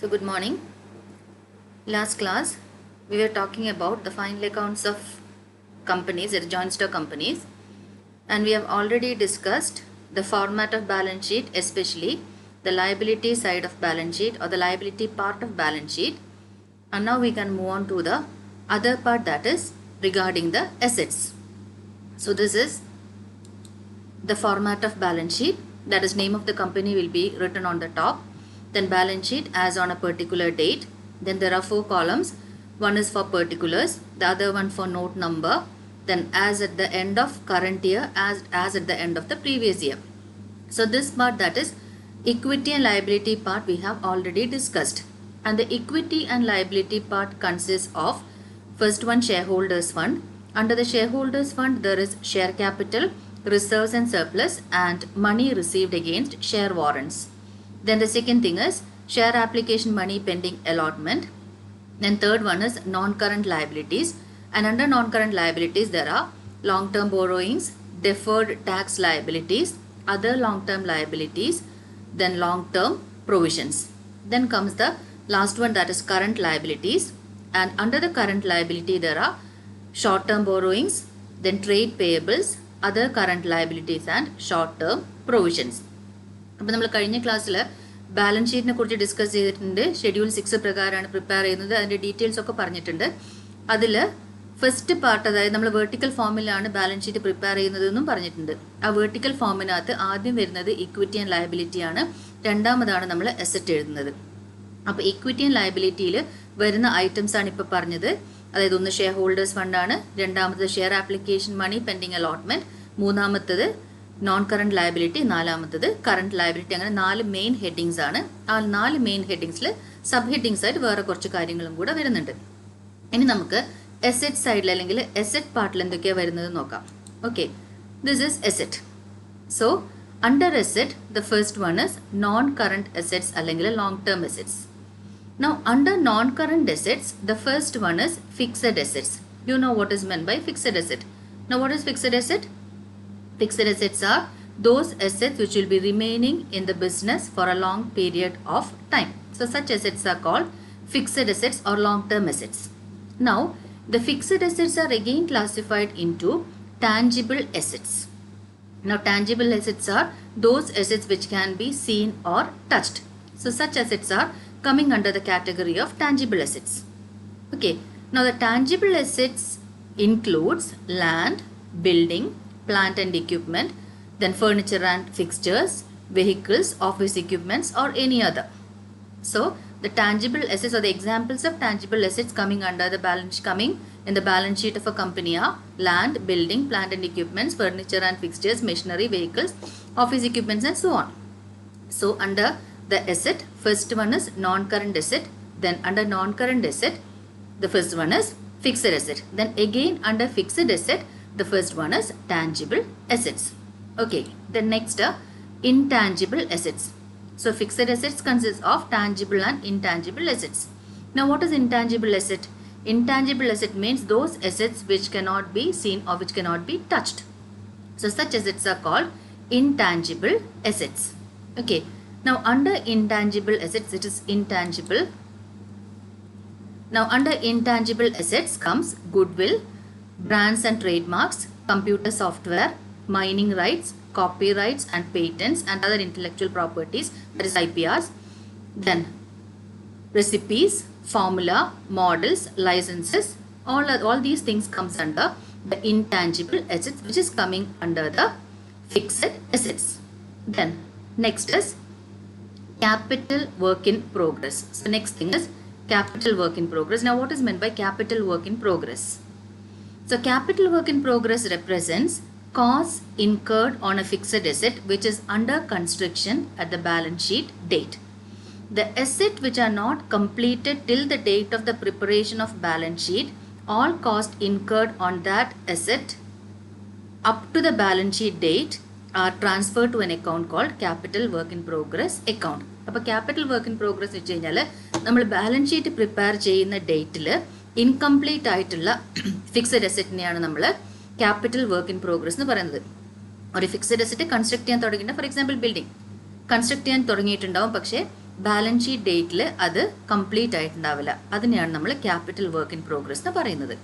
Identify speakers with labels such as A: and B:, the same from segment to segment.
A: So good morning. Last class we were talking about the final accounts of companies, joint stock companies, and we have already discussed the format of balance sheet, especially the liability side of balance sheet or the liability part of balance sheet. And now we can move on to the other part, that is regarding the assets. So this is the format of balance sheet, that is name of the company will be written on the top, then balance sheet as on a particular date, then there are 4 columns, one is for particulars, the other one for note number, then as at the end of current year, as at the end of the previous year. So this part, that is equity and liability part, we have already discussed, and the equity and liability part consists of first one, shareholders fund. Under the shareholders fund there is share capital, reserves and surplus, and money received against share warrants. Then the second thing is share application money pending allotment. Then third one is non-current liabilities, and under non-current liabilities there are long-term borrowings, deferred tax liabilities, other long-term liabilities, then long-term provisions. Then comes the last one, that is current liabilities, and under the current liability there are short-term borrowings, then trade payables, other current liabilities and short-term provisions. അപ്പോൾ നമ്മൾ കഴിഞ്ഞ ക്ലാസ്സിൽ balance ഷീറ്റിനെ കുറിച്ച് discuss ചെയ്തിട്ടുണ്ട്. Schedule 6 പ്രകാരമാണ് prepare ചെയ്യുന്നത്. അതിൻ്റെ details ഒക്കെ പറഞ്ഞിട്ടുണ്ട്. അതിൽ ഫസ്റ്റ് പാർട്ട്, അതായത് നമ്മൾ വെർട്ടിക്കൽ ഫോമിലാണ് ബാലൻസ് ഷീറ്റ് പ്രിപ്പയർ ചെയ്യുന്നതെന്നും പറഞ്ഞിട്ടുണ്ട്. ആ വെർട്ടിക്കൽ ഫോമിനകത്ത് ആദ്യം വരുന്നത് ഇക്വിറ്റി ആൻഡ് ലയബിലിറ്റി ആണ്, രണ്ടാമതാണ് നമ്മൾ അസറ്റ് എഴുതുന്നത്. അപ്പോൾ ഇക്വിറ്റി ആൻഡ് ലയബിലിറ്റിയിൽ വരുന്ന ഐറ്റംസ് ആണ് ഇപ്പോൾ പറഞ്ഞത്. അതായത് ഒന്ന് ഷെയർ ഹോൾഡേഴ്സ് ഫണ്ടാണ്, രണ്ടാമത്തത് share application money pending allotment, മൂന്നാമത്തത് നോൺ കറണ്ട് ലയബിലിറ്റി, നാലാമത്തത് കറണ്ട് ലയബിലിറ്റി. അങ്ങനെ 4 മെയിൻ ഹെഡിങ്സ് ആണ്. ആ 4 മെയിൻ ഹെഡിങ്സിൽ സബ് ഹെഡിങ്സ് ആയിട്ട് വേറെ കുറച്ച് കാര്യങ്ങളും കൂടെ വരുന്നുണ്ട്. ഇനി നമുക്ക് അസറ്റ് സൈഡിൽ അല്ലെങ്കിൽ അസറ്റ് പാർട്ടിൽ എന്തൊക്കെയാണ് വരുന്നത് നോക്കാം. Okay, this is asset. So under asset the first one is non current assets അല്ലെങ്കിൽ long term assets. Now under non-current assets, the first one is fixed assets. You know what is meant by fixed asset. Now what is fixed asset? Fixed assets are those assets which will be remaining in the business for a long period of time. So such assets are called fixed assets or long-term assets. Now the fixed assets are again classified into tangible assets. Now tangible assets are those assets which can be seen or touched. So such assets are coming under the category of tangible assets. Okay, now the tangible assets includes land, building, plant and equipment, then furniture and fixtures, vehicles, office equipments or any other. So the tangible assets or the examples of tangible assets coming under the balance, coming in the balance sheet of a company are land, building, plant and equipments, furniture and fixtures, machinery, vehicles, office equipments and so on. So under the asset, first one is non-current asset, then under non-current asset the first one is fixed asset, then again under fixed asset the first one is tangible assets. Okay, then next intangible assets. So fixed assets consists of tangible and intangible assets. Now what is intangible asset? Intangible asset means those assets which cannot be seen or which cannot be touched. So such assets are called intangible assets. Okay, now under intangible assets it is intangible. Now under intangible assets comes goodwill, brands and trademarks, computer software, mining rights, copyrights and patents and other intellectual properties, that is IPRs. Then recipes, formula, models, licenses, all these things comes under the intangible assets, which is coming under the fixed assets. Then next is capital work in progress. So next thing is capital work in progress. Now what is meant by capital work in progress? So capital work in progress represents costs incurred on a fixed asset which is under construction at the balance sheet date. The asset which are not completed till the date of the preparation of balance sheet, all costs incurred on that asset up to the balance sheet date are transferred to an account called capital work in progress account. അപ്പോൾ capital work in progress വെച്ച് കഴിഞ്ഞാൽ നമ്മൾ balance sheet prepare ചെയ്യുന്ന ഡേറ്റിൽ incomplete ആയിട്ടുള്ള fixed അസറ്റിനെയാണ് നമ്മൾ capital work in progress എന്ന് പറയുന്നത്. ഒരു ഫിക്സഡ് അസറ്റ് കൺസ്ട്രക്ട് ചെയ്യാൻ തുടങ്ങിയിട്ട്, ഫോർ എക്സാമ്പിൾ ബിൽഡിംഗ് കൺസ്ട്രക്ട് ചെയ്യാൻ തുടങ്ങിയിട്ടുണ്ടാവും, പക്ഷേ ബാലൻസ് ഷീറ്റ് ഡേറ്റിൽ അത് കംപ്ലീറ്റ് ആയിട്ടുണ്ടാവില്ല. അതിനെയാണ് നമ്മൾ ക്യാപിറ്റൽ വർക്ക് ഇൻ പ്രോഗ്രസ് എന്ന് പറയുന്നത്.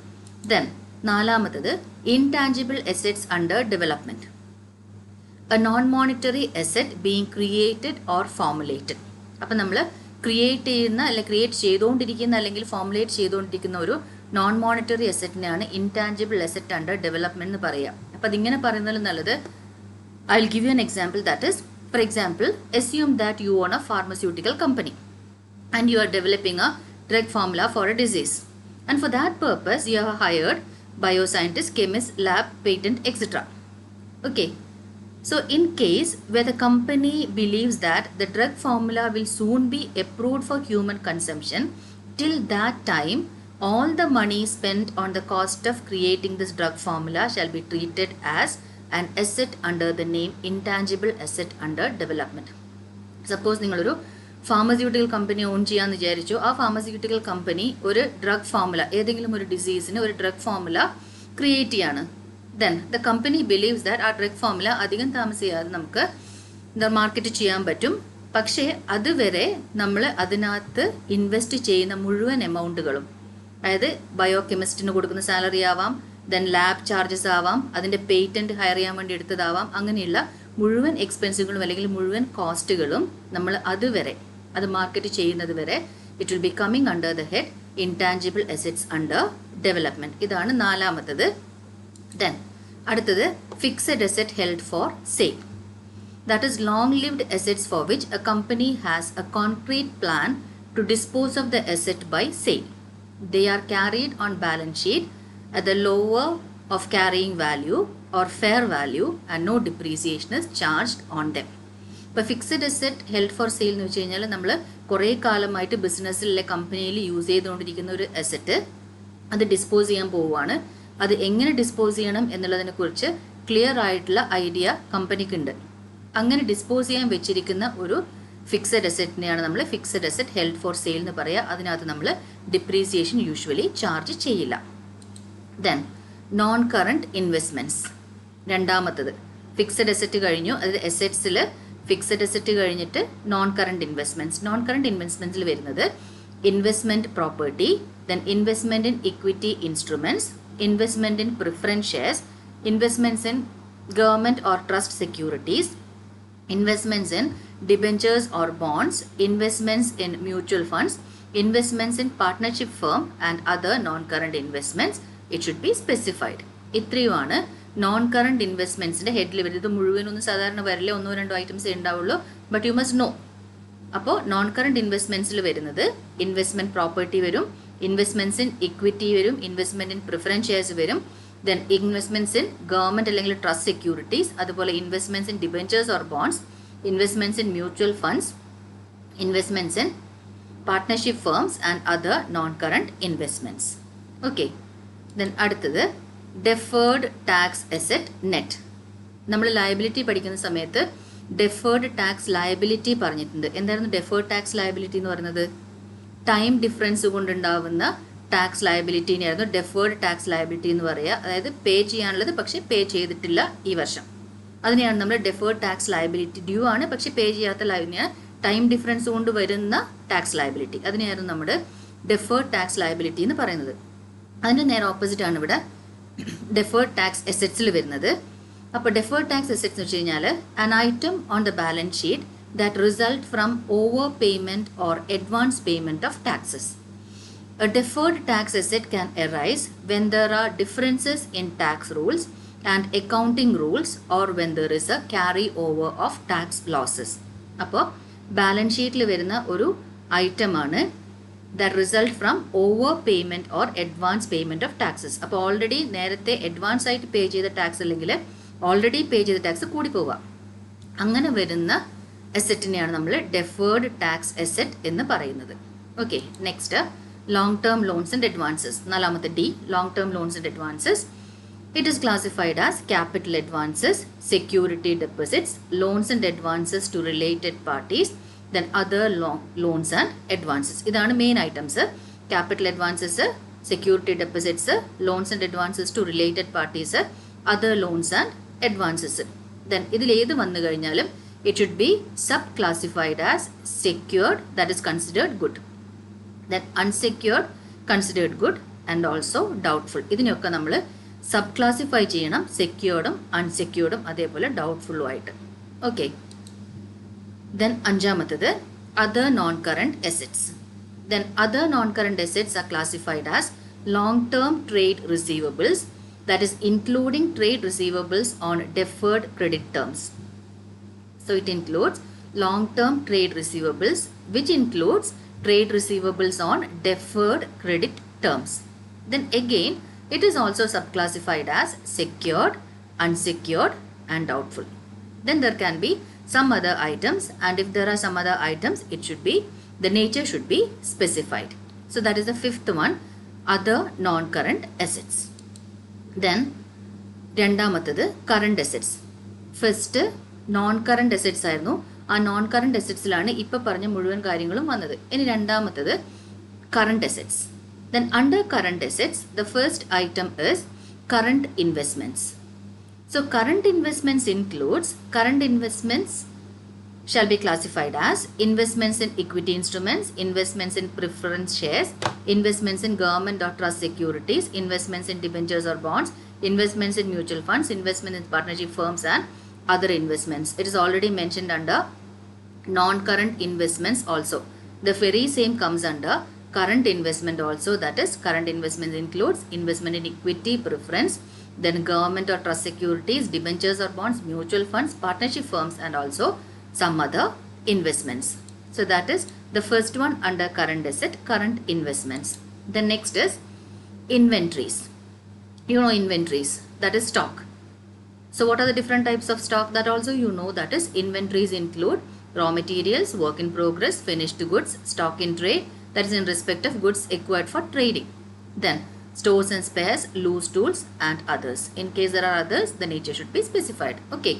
A: ദെൻ നാലാമത്തത് intangible assets under development. A non monetary asset being created or formulated. അപ്പം നമ്മൾ ക്രിയേറ്റ് ചെയ്യുന്ന അല്ലെങ്കിൽ ക്രിയേറ്റ് ചെയ്തുകൊണ്ടിരിക്കുന്ന അല്ലെങ്കിൽ ഫോമുലേറ്റ് ചെയ്തുകൊണ്ടിരിക്കുന്ന ഒരു നോൺ മോണിറ്ററി അസറ്റിനെയാണ് ഇൻടാഞ്ചിബിൾ അസറ്റ് അണ്ടർ ഡെവലപ്മെന്റ് എന്ന് പറയുക. അപ്പം അതിങ്ങനെ പറയുന്നതിൽ നല്ലത് I will give you an example, that is, for example, assume that you own a pharmaceutical company and you are developing a drug formula for a disease, and for that purpose you have hired bioscientist, chemist, lab, patent, etc. Okay, so in case where the company believes that the drug formula will soon be approved for human consumption, till that time all the money spent on the cost of creating this drug formula shall be treated as an asset under the name intangible asset under development. Suppose നിങ്ങളൊരു pharmaceutical company own ചെയ്യാമെന്ന് വിചാരിച്ചു. ആ pharmaceutical company ഒരു drug formula, ഏതെങ്കിലും ഒരു ഡിസീസിന് ഒരു drug formula create ചെയ്യാണ്. Then the company believes that ആ ഡ്രഗ് ഫോമുല അധികം താമസിയാതെ നമുക്ക് മാർക്കറ്റ് ചെയ്യാൻ പറ്റും. പക്ഷേ അതുവരെ നമ്മൾ അതിനകത്ത് ഇൻവെസ്റ്റ് ചെയ്യുന്ന മുഴുവൻ എമൗണ്ടുകളും, അതായത് ബയോ കെമിസ്റ്റിന് കൊടുക്കുന്ന സാലറി ആവാം, ദെൻ ലാബ് ചാർജസ് ആവാം, അതിൻ്റെ പേറ്റൻറ്റ് ഹയർ ചെയ്യാൻ വേണ്ടി എടുത്തതാവാം, അങ്ങനെയുള്ള മുഴുവൻ എക്സ്പെൻസുകളും അല്ലെങ്കിൽ മുഴുവൻ കോസ്റ്റുകളും നമ്മൾ അതുവരെ അത് മാർക്കറ്റ് ചെയ്യുന്നത് വരെ it will be coming under the head intangible assets under development. ഇതാണ് നാലാമത്തത്. ദെൻ അടുത്തത് fixed asset held for sale. That is long lived assets for which a company has a concrete plan to dispose of the asset by sale. They are carried on balance sheet at the lower of carrying value or fair value and no depreciation is charged on them. ഇപ്പോൾ fixed asset held for sale എന്ന് വെച്ച് കഴിഞ്ഞാൽ നമ്മൾ കുറേ കാലമായിട്ട് ബിസിനസ്സിലെ കമ്പനിയിൽ use ചെയ്തുകൊണ്ടിരിക്കുന്ന ഒരു അസറ്റ് അത് ഡിസ്പോസ് ചെയ്യാൻ പോവുകയാണ്. അത് എങ്ങനെ ഡിസ്പോസ് ചെയ്യണം എന്നുള്ളതിനെക്കുറിച്ച് ക്ലിയർ ആയിട്ടുള്ള ഐഡിയ കമ്പനിക്കുണ്ട്. അങ്ങനെ ഡിസ്പോസ് ചെയ്യാൻ വെച്ചിരിക്കുന്ന ഒരു ഫിക്സഡ് അസറ്റിനെയാണ് നമ്മൾ fixed asset held for sale എന്ന് പറയുക. അതിനകത്ത് നമ്മൾ ഡിപ്രീസിയേഷൻ യൂഷ്വലി ചാർജ് ചെയ്യില്ല. Then non current investments. രണ്ടാമത്തത് ഫിക്സഡ് അസറ്റ് കഴിഞ്ഞു, അതായത് അസറ്റ്സിൽ ഫിക്സഡ് അസറ്റ് കഴിഞ്ഞിട്ട് non current investments. Non current ഇൻവെസ്റ്റ്മെൻറ്റ്സിൽ വരുന്നത് investment property, then investment in equity instruments, investment in preference shares, investments in government or trust securities, investments in debentures or bonds, investments in mutual funds, investments in partnership firm and other non-current investments. It should be specified. ഇത്രയുമാണ് non current ഇൻവെസ്റ്റ്മെൻറ്റ്സിൻ്റെ ഹെഡിൽ വരുന്നത്. ഇത് മുഴുവനൊന്നും സാധാരണ വരില്ല, ഒന്നോ രണ്ടോ items ഉണ്ടാവുള്ളൂ, but you must know. അപ്പോൾ non current ഇൻവെസ്റ്റ്മെൻറ്റ്സിൽ വരുന്നത് ഇൻവെസ്റ്റ്മെൻറ്റ് പ്രോപ്പർട്ടി വരും, ഇൻവെസ്റ്റ്മെൻറ്റ്സ് ഇൻ ഇക്വിറ്റി വരും, ഇൻവെസ്റ്റ്മെൻറ്റ് ഇൻ പ്രിഫറൻസ് ഷെയർസ് വരും, ദെൻ ഇൻവെസ്റ്റ്മെൻറ്റ്സ് ഇൻ ഗവൺമെൻറ് അല്ലെങ്കിൽ ട്രസ്റ്റ് സെക്യൂരിറ്റീസ്, അതുപോലെ investments in debentures or bonds, investments in mutual funds, investments in partnership firms and other non current investments. Okay, then അടുത്തത് deferred tax asset net. നമ്മൾ liability പഠിക്കുന്ന സമയത്ത് deferred tax liability പറഞ്ഞിട്ടുണ്ട്. എന്തായിരുന്നു deferred tax liability എന്ന് പറയുന്നത്? Time difference കൊണ്ടുണ്ടാവുന്ന tax ലയബിലിറ്റിനെയായിരുന്നു ഡെഫേർഡ് ടാക്സ് ലയബിലിറ്റി എന്ന് പറയുക. അതായത് പേ ചെയ്യാനുള്ളത് പക്ഷേ പേ ചെയ്തിട്ടില്ല ഈ വർഷം, അതിനെയാണ് നമ്മൾ ഡെഫേർഡ് ടാക്സ് ലയബിലിറ്റി. ഡ്യൂ ആണ് പക്ഷേ പേ ചെയ്യാത്ത ടൈം ഡിഫറൻസ് കൊണ്ട് വരുന്ന ടാക്സ് ലയബിലിറ്റി, അതിനെയായിരുന്നു നമ്മുടെ ഡെഫേർഡ് ടാക്സ് ലയബിലിറ്റി എന്ന് പറയുന്നത്. അതിൻ്റെ നേരെ ഓപ്പോസിറ്റ് ആണ് ഇവിടെ ഡെഫേർഡ് ടാക്സ് അസറ്റ്സിൽ വരുന്നത്. അപ്പോൾ ഡെഫേർഡ് ടാക്സ് അസറ്റ്സ് എന്ന് വെച്ച് കഴിഞ്ഞാൽ an item on the balance sheet that result from over payment or advance payment of taxes. A deferred tax asset can arise when there are differences in tax rules and accounting rules or when there is a carry over of tax losses. അപ്പോൾ balance ഷീറ്റിൽ വരുന്ന ഒരു ഐറ്റമാണ് that result from over payment or advance payment of taxes. അപ്പോൾ already നേരത്തെ advance ആയിട്ട് പേ ചെയ്ത tax അല്ലെങ്കിൽ ഓൾറെഡി പേ ചെയ്ത ടാക്സ് കൂടി പോവുക, അങ്ങനെ വരുന്ന അസറ്റിനെയാണ് നമ്മൾ ഡെഫേർഡ് ടാക്സ് അസറ്റ് എന്ന് പറയുന്നത്. Okay, next long-term loans and advances. നാലാമത്തെ D, long-term loans and advances. It is classified as capital advances, security deposits, loans and advances to related parties, then other loans and advances. ഇതാണ് main items. capital advances, security deposits, loans and advances to related parties, other loans and advances. then ഇതിൽ ഏത് വന്നു കഴിഞ്ഞാലും it should be subclassified as secured, that is considered good. Then unsecured, considered good, and also doubtful. ഇതിനെയൊക്കെ നമ്മൾ subclassify ചെയ്യണം, securedും unsecuredും അതേപോലെ doubtfulും ആയിട്ട്. Okay. Then അഞ്ചാമത്തത് other non-current assets. Then other non-current assets are classified as long-term trade receivables, that is including trade receivables on deferred credit terms. So it includes long-term trade receivables, which includes trade receivables on deferred credit terms. Then again, it is also subclassified as secured, unsecured, and doubtful. Then there can be some other items, and if there are some other items, it should be, the nature should be specified. So that is the fifth one, other non-current assets. Then രണ്ടാമത്തത് current assets. First non-current assets ആയിരുന്നു. ആ non-current assetsലാണ് ഇപ്പോൾ പറഞ്ഞ മുഴുവൻ കാര്യങ്ങളും വന്നത്. ഇനി രണ്ടാമത്തത് current assets. Then under current assets, the first item is current investments. So current investments includes, current investments shall be classified as investments in equity instruments, investments in preference shares, investments in government or trust securities, investments in debentures or bonds, investments in mutual funds, investment in partnership firms, and other investments. It is already mentioned under non-current investments also. The very same comes under current investment also, that is current investment includes investment in equity preference, then government or trust securities, debentures or bonds, mutual funds, partnership firms, and also some other investments. So that is the first one under current asset, current investments. The next is inventories. You know inventories, that is stock. So what are the different types of stock? That also you know, that is inventories include raw materials, work in progress, finished goods, stock in trade, that is in respect of goods acquired for trading. Then stores and spares, loose tools, and others. In case there are others, the nature should be specified. Okay.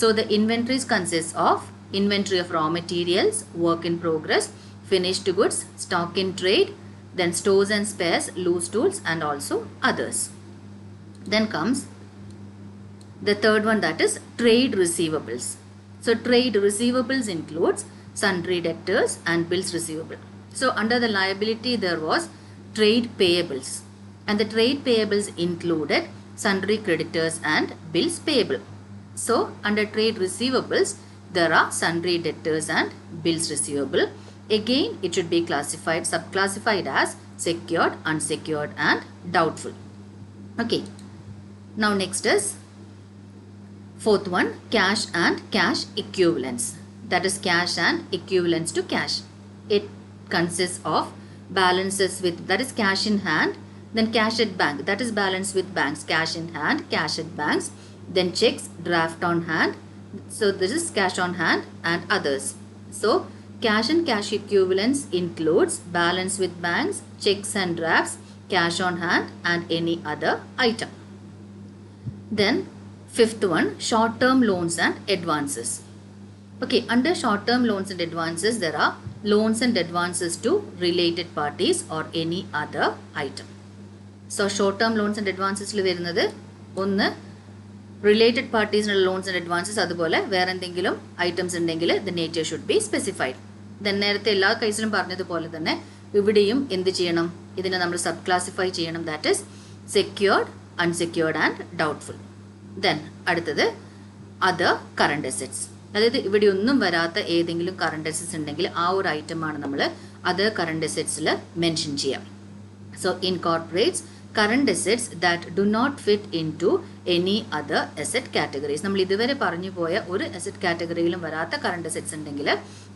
A: So the inventories consist of inventory of raw materials, work in progress, finished goods, stock in trade, then stores and spares, loose tools, and also others. Then comes the third one, that is trade receivables. So trade receivables includes sundry debtors and bills receivable. So under the liability there was trade payables, and the trade payables included sundry creditors and bills payable. So under trade receivables there are sundry debtors and bills receivable. Again it should be classified, subclassified as secured, unsecured, and doubtful. Okay. Now next is fourth one, cash and cash equivalents. That is cash and equivalents to cash. It consists of balances with, that is cash in hand, then cash at bank, that is balance with banks, cash in hand, cash at banks, then checks, draft on hand. So this is cash on hand and others. So cash and cash equivalents includes balance with banks, checks and drafts, cash on hand, and any other item. Then fifth one, short-term loans and advances. Okay, under short-term loans and advances, there are loans and advances to related parties or any other item. So short-term loans and advances lu varunathu ഒന്ന് related പാർട്ടീസിനുള്ള loans and advances, അതുപോലെ വേറെ എന്തെങ്കിലും items ഉണ്ടെങ്കിൽ the nature should be specified. Then നേരത്തെ എല്ലാ കേസിലും പറഞ്ഞതുപോലെ തന്നെ ഇവിടെയും എന്ത് ചെയ്യണം, ഇതിനെ നമ്മൾ സബ് ക്ലാസിഫൈ ചെയ്യണം. That is secured, unsecured and doubtful. Then അടുത്തത് അതർ കറണ്ട് അസറ്റ്സ്. അതായത് ഇവിടെ ഒന്നും വരാത്ത ഏതെങ്കിലും കറണ്ട് അസറ്റ്സ് ഉണ്ടെങ്കിൽ ആ ഒരു ഐറ്റമാണ് നമ്മൾ അതർ കറണ്ട് അസറ്റ്സിൽ മെൻഷൻ ചെയ്യാം. So incorporates current assets that do not fit into any other asset categories. നമ്മൾ ഇതുവരെ പറഞ്ഞു പോയ ഒരു അസറ്റ് കാറ്റഗറിയിലും വരാത്ത കറണ്ട് അസറ്റ്സ് ഉണ്ടെങ്കിൽ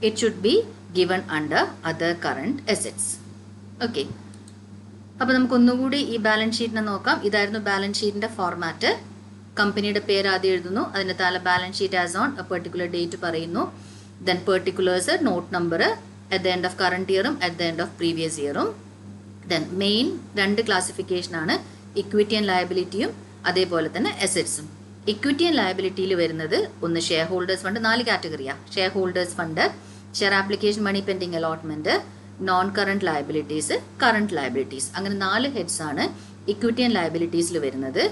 A: it should be given under other current assets. Okay, അപ്പോൾ നമുക്ക് ഒന്നുകൂടി ഈ ബാലൻസ് ഷീറ്റിനെ നോക്കാം. ഇതായിരുന്നു ബാലൻസ് ഷീറ്റിന്റെ ഫോർമാറ്റ്. കമ്പനിയുടെ പേര് ആദ്യം എഴുതുന്നു, അതിൻ്റെ താഴെ balance sheet as on a particular date പറയുന്നു. Then particulars, note number at the end of current ഇയറും at the end of previous ഇയറും. ദെൻ മെയിൻ രണ്ട് ക്ലാസിഫിക്കേഷനാണ്, ഇക്വിറ്റി ആൻഡ് ലയബിലിറ്റിയും അതേപോലെ തന്നെ അസറ്റ്സും. ഇക്വിറ്റി ആൻഡ് ലയബിലിറ്റിയിൽ വരുന്നത് ഒന്ന് ഷെയർ ഹോൾഡേഴ്സ് ഫണ്ട്, 4 കാറ്റഗറിയാണ്. Share holders fund, share application, money pending allotment, non current liabilities, current liabilities. അങ്ങനെ 4 ഹെഡ്സ് ആണ് ഇക്വിറ്റി ആൻഡ് ലയബിലിറ്റീസിൽ വരുന്നത്.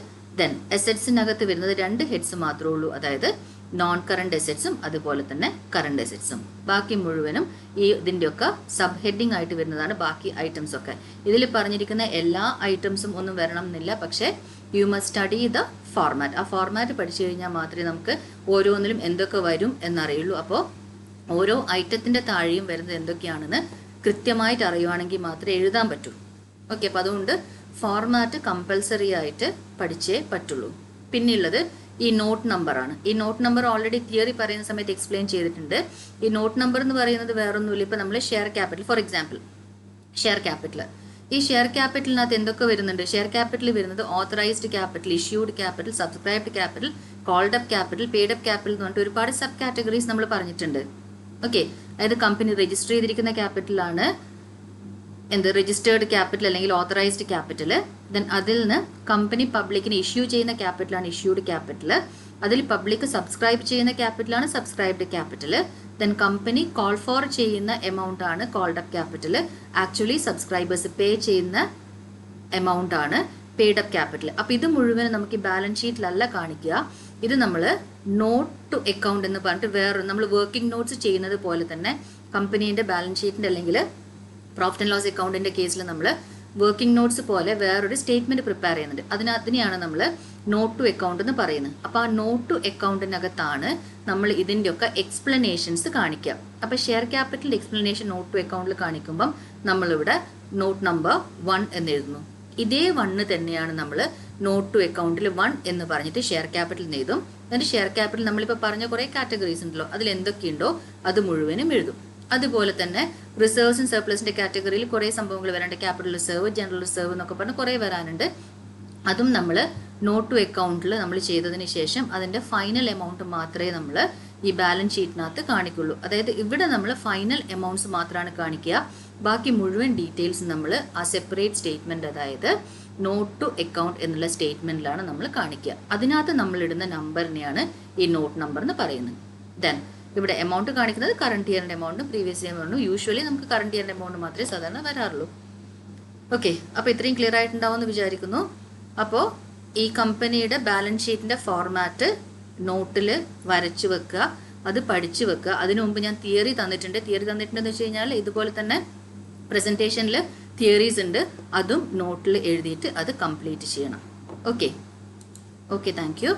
A: ദെൻ അസറ്റ്സിനകത്ത് വരുന്നത് 2 ഹെഡ്സ് മാത്രമേ ഉള്ളൂ, അതായത് നോൺ കറണ്ട് അസറ്റ്സും അതുപോലെ തന്നെ കറണ്ട് അസറ്റ്സും. ബാക്കി മുഴുവനും ഈ ഇതിൻ്റെയൊക്കെ സബ് ഹെഡിങ് ആയിട്ട് വരുന്നതാണ് ബാക്കി ഐറ്റംസ് ഒക്കെ. ഇതിൽ പറഞ്ഞിരിക്കുന്ന എല്ലാ ഐറ്റംസും ഒന്നും വരണം എന്നില്ല, പക്ഷേ you must study the format. ആ ഫോർമാറ്റ് പഠിച്ചു കഴിഞ്ഞാൽ മാത്രമേ നമുക്ക് ഓരോന്നിലും എന്തൊക്കെ വരും എന്നറിയുള്ളൂ. അപ്പോൾ ഓരോ ഐറ്റത്തിൻ്റെ താഴെയും വരുന്നത് എന്തൊക്കെയാണെന്ന് കൃത്യമായിട്ട് അറിയുവാണെങ്കിൽ മാത്രമേ എഴുതാൻ പറ്റൂ. ഓക്കെ, അപ്പോൾ അതുകൊണ്ട് ഫോർമാറ്റ് കമ്പൽസറി ആയിട്ട് പഠിച്ചേ പറ്റുള്ളൂ. പിന്നെയുള്ളത് ഈ നോട്ട് നമ്പറാണ്. ഈ നോട്ട് നമ്പർ ഓൾറെഡി തിയറി പറയുന്ന സമയത്ത് എക്സ്പ്ലെയിൻ ചെയ്തിട്ടുണ്ട്. ഈ നോട്ട് നമ്പർ എന്ന് പറയുന്നത് വേറൊന്നുമില്ല. ഇപ്പോൾ നമ്മൾ share capital, for example share capital, ഈ ഷെയർ ക്യാപിറ്റലിനകത്ത് എന്തൊക്കെ വരുന്നുണ്ട്? ഷെയർ ക്യാപിറ്റൽ വരുന്നത് authorised capital, issued capital, subscribed capital, called up capital, paid up capital എന്ന് പറഞ്ഞിട്ട് ഒരുപാട് സബ് കാറ്റഗറീസ് നമ്മൾ പറഞ്ഞിട്ടുണ്ട്. ഓക്കെ, അതായത് കമ്പനി രജിസ്റ്റർ ചെയ്തിരിക്കുന്ന ക്യാപിറ്റലാണ് എന്ത് രജിസ്റ്റേർഡ് ക്യാപിറ്റൽ അല്ലെങ്കിൽ ഓത്തറൈസ്ഡ് ക്യാപിറ്റൽ. ദെൻ അതിൽ നിന്ന് കമ്പനി പബ്ലിക്കിന് ഇഷ്യൂ ചെയ്യുന്ന ക്യാപിറ്റലാണ് ഇഷ്യൂഡ് ക്യാപിറ്റൽ. അതിൽ പബ്ലിക് സബ്സ്ക്രൈബ് ചെയ്യുന്ന ക്യാപിറ്റലാണ് subscribed capital. Then company call for ചെയ്യുന്ന എമൗണ്ട് ആണ് called up capital. Actually subscribers pay ചെയ്യുന്ന എമൗണ്ട് ആണ് പെയ്ഡ് അപ്പ് ക്യാപിറ്റൽ. അപ്പോൾ ഇത് മുഴുവനും നമുക്ക് ഈ ബാലൻസ് ഷീറ്റിലല്ല കാണിക്കുക. ഇത് നമ്മൾ നോട്ട് ടു അക്കൗണ്ട് എന്ന് പറഞ്ഞിട്ട് വേറെ നമ്മൾ വർക്കിംഗ് നോട്ട്സ് ചെയ്യുന്നത് പോലെ തന്നെ കമ്പനീൻ്റെ ബാലൻസ് ഷീറ്റിൻ്റെ അല്ലെങ്കിൽ പ്രോഫിറ്റ് ആൻഡ് ലോസ് അക്കൗണ്ടിൻ്റെ കേസിൽ നമ്മൾ വർക്കിംഗ് നോട്ട്സ് പോലെ വേറൊരു സ്റ്റേറ്റ്മെൻറ്റ് പ്രിപ്പയർ ചെയ്യുന്നുണ്ട്. അതിനെയാണ് നമ്മൾ നോട്ട് ടു അക്കൗണ്ട് എന്ന് പറയുന്നത്. അപ്പോൾ ആ നോട്ട് ടു അക്കൗണ്ടിനകത്താണ് നമ്മൾ ഇതിൻ്റെയൊക്കെ എക്സ്പ്ലനേഷൻസ് കാണിക്കുക. അപ്പോൾ share capital explanation note to അക്കൗണ്ടിൽ കാണിക്കുമ്പം നമ്മളിവിടെ നോട്ട് നമ്പർ 1 എന്ന് എഴുതുന്നു. ഇതേ 1 തന്നെയാണ് നമ്മൾ നോട്ട് ടു അക്കൗണ്ടിൽ 1 എന്ന് പറഞ്ഞിട്ട് ഷെയർ ക്യാപിറ്റൽ എഴുതും. എന്നിട്ട് ഷെയർ ക്യാപിറ്റൽ നമ്മളിപ്പോൾ പറഞ്ഞ കുറേ കാറ്റഗറീസ് ഉണ്ടല്ലോ, അതിൽ എന്തൊക്കെയുണ്ടോ അത് മുഴുവനും എഴുതും. അതുപോലെ തന്നെ റിസർവ്സ് ആൻഡ് സർപ്ലസിന്റെ കാറ്റഗറിയിൽ കുറേ സംഭവങ്ങൾ വരാനുണ്ട്. ക്യാപിറ്റൽ റിസർവ്, ജനറൽ റിസർവ് എന്നൊക്കെ പറഞ്ഞ് കുറേ വരാനുണ്ട്. അതും നമ്മൾ നോട്ട് ടു അക്കൗണ്ടിൽ നമ്മൾ ചെയ്തതിന് ശേഷം അതിൻ്റെ ഫൈനൽ എമൗണ്ട് മാത്രമേ നമ്മൾ ഈ ബാലൻസ് ഷീറ്റിനകത്ത് കാണിക്കുള്ളൂ. അതായത് ഇവിടെ നമ്മൾ ഫൈനൽ എമൗണ്ട്സ് മാത്രമാണ് കാണിക്കുക. ബാക്കി മുഴുവൻ ഡീറ്റെയിൽസ് നമ്മൾ ആ സെപ്പറേറ്റ് സ്റ്റേറ്റ്മെൻറ്റ്, അതായത് നോട്ട് ടു അക്കൗണ്ട് എന്നുള്ള സ്റ്റേറ്റ്മെൻറ്റിലാണ് നമ്മൾ കാണിക്കുക. അതിനകത്ത് നമ്മളിടുന്ന നമ്പറിനെയാണ് ഈ നോട്ട് നമ്പർ എന്ന് പറയുന്നത്. ദെൻ ഇവിടെ എമൗണ്ട് കാണിക്കുന്നത് കറണ്ട് ഇയറിൻ്റെ എമൗണ്ടും പ്രീവിയസ് ഇയർ എമൗണ്ടും. യൂഷ്വലി നമുക്ക് കറണ്ട് ഇയറിൻ്റെ എമൗണ്ട് മാത്രമേ സാധാരണ വരാറുള്ളൂ. ഓക്കെ, അപ്പോൾ ഇത്രയും ക്ലിയർ ആയിട്ടുണ്ടാവുമെന്ന് വിചാരിക്കുന്നു. അപ്പോൾ ഈ കമ്പനിയുടെ ബാലൻസ് ഷീറ്റിൻ്റെ ഫോർമാറ്റ് നോട്ടിൽ വരച്ചു വെക്കുക, അത് പഠിച്ചു വെക്കുക. അതിനു മുമ്പ് ഞാൻ തിയറി തന്നിട്ടുണ്ടെന്ന് വെച്ച് കഴിഞ്ഞാൽ ഇതുപോലെ തന്നെ പ്രസൻറ്റേഷനിൽ തിയറീസ് ഉണ്ട്, അതും നോട്ടിൽ എഴുതിയിട്ട് അത് കംപ്ലീറ്റ് ചെയ്യണം. Okay, thank you.